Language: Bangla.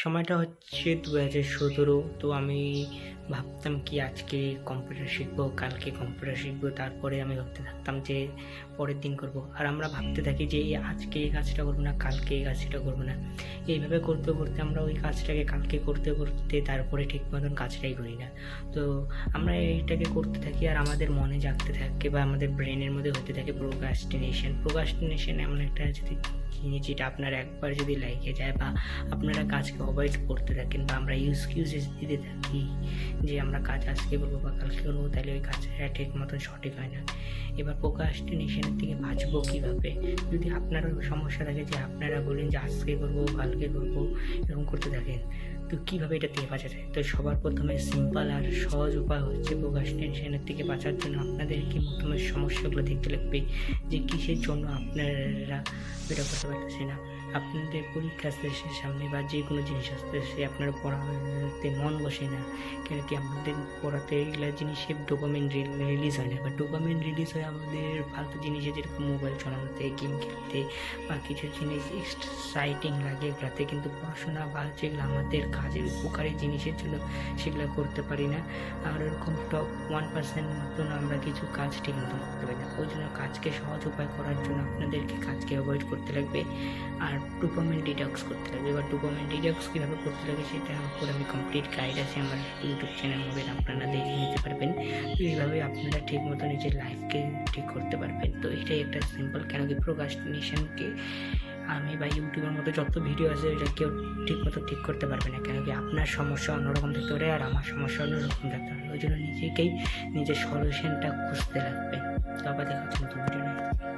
সময়টা হচ্ছে 2017। তো আমি ভাবতাম কি আজকে কম্পিউটার শিখবো, কালকে কম্পিউটার শিখবো, তারপরে আমি ভাবতে থাকতাম যে পরের দিন করব। আর আমরা ভাবতে থাকি যে আজকে এই কাজটা করবো না, কালকে এই কাজটা করবো না। এইভাবে করতে করতে আমরা ওই কাজটাকে কালকে করতে করতে তারপরে ঠিক মতন কাজটাই করি না। তো আমরা এইটাকে করতে থাকি আর আমাদের মনে জাগতে থাকে বা আমাদের ব্রেনের মধ্যে হতে থাকে প্রোক্রাস্টিনেশন এমন একটা জিনিস যেটা আপনার একবার যদি লেগে যায় বা আপনারা কাজকে অ্যাভয়েড করতে থাকেন বা আমরা এক্সকিউজেস দিতে থাকি যে আমরা কাজ আজকে করবো বা কালকে করবো, তাহলে ওই কাজটা ঠিক মতন সঠিক হয় না। এবার প্রোক্রাস্টিনেশনের থেকে বাঁচবো কীভাবে? যদি আপনারও সমস্যা থাকে যে আপনারা বলেন যে আজকে করবো, কালকে করবো, এরকম করতে থাকেন, তো কীভাবে এটা থেকে বাঁচা যায়? তো সবার প্রথমে সিম্পল আর সহজ উপায় হচ্ছে প্রোক্রাস্টিনেশনের থেকে বাঁচার জন্য আপনাদেরকে প্রথমে সমস্যাগুলো দেখতে লাগবে যে কিসের জন্য আপনারা এটা করতে পারতেছে না। আপনাদের পরীক্ষা আসতেছে সামনে বা যে কোনো জিনিস আসতেছে, আপনার পড়াতে মন বসে না, কেন কি আমাদের পড়াতে এগুলো জিনিসে ডোপামিন রিলিজ হয় না, বা ডোপামিন রিলিজ হয় আমাদের ফালতু জিনিসে, যেরকম মোবাইল চালানোতে, গেম খেলতে বা কিছু জিনিস এক্সাইটিং লাগে এগুলাতে, কিন্তু পড়াশোনা বা যেগুলো আমাদের কাজের উপকারী জিনিসের জন্য সেগুলো করতে পারি না। আর এরকম টপ 1% মতন আমরা কিছু কাজ ঠিক মতন করতে পারি না। ওই জন্য কাজকে সহজ উপায় করার জন্য আপনাদেরকে কাজকে অ্যাভয়েড করতে লাগবে আর ডোপামিন ডিটক্স করতে লাগবে। এবার ডোপামিন ডিটক্স কীভাবে করতে লাগে সেটার উপর আমি কমপ্লিট গাইড আছে আমার ইউটিউব চ্যানেল মধ্যে, আপনারা দেখে নিতে পারবেন। তো এইভাবে আপনারা ঠিক মতো নিজের লাইফকে ঠিক করতে পারবেন। তো এটাই একটা সিম্পল, কেন কি প্রোক্রাস্টিনেশনকে আমি বা ইউটিউবের মতো যত ভিডিও আছে এটা কেউ ঠিক মতো ঠিক করতে পারবে না, কেন কি আপনার সমস্যা অন্যরকম থাকতে পারে আর আমার সমস্যা অন্যরকম থাকতে পারে। ওই জন্য নিজেকেই নিজের সলিউশনটা খুঁজতে লাগবে। তো আবার দেখা হচ্ছে নতুন ভিডিও নিয়ে।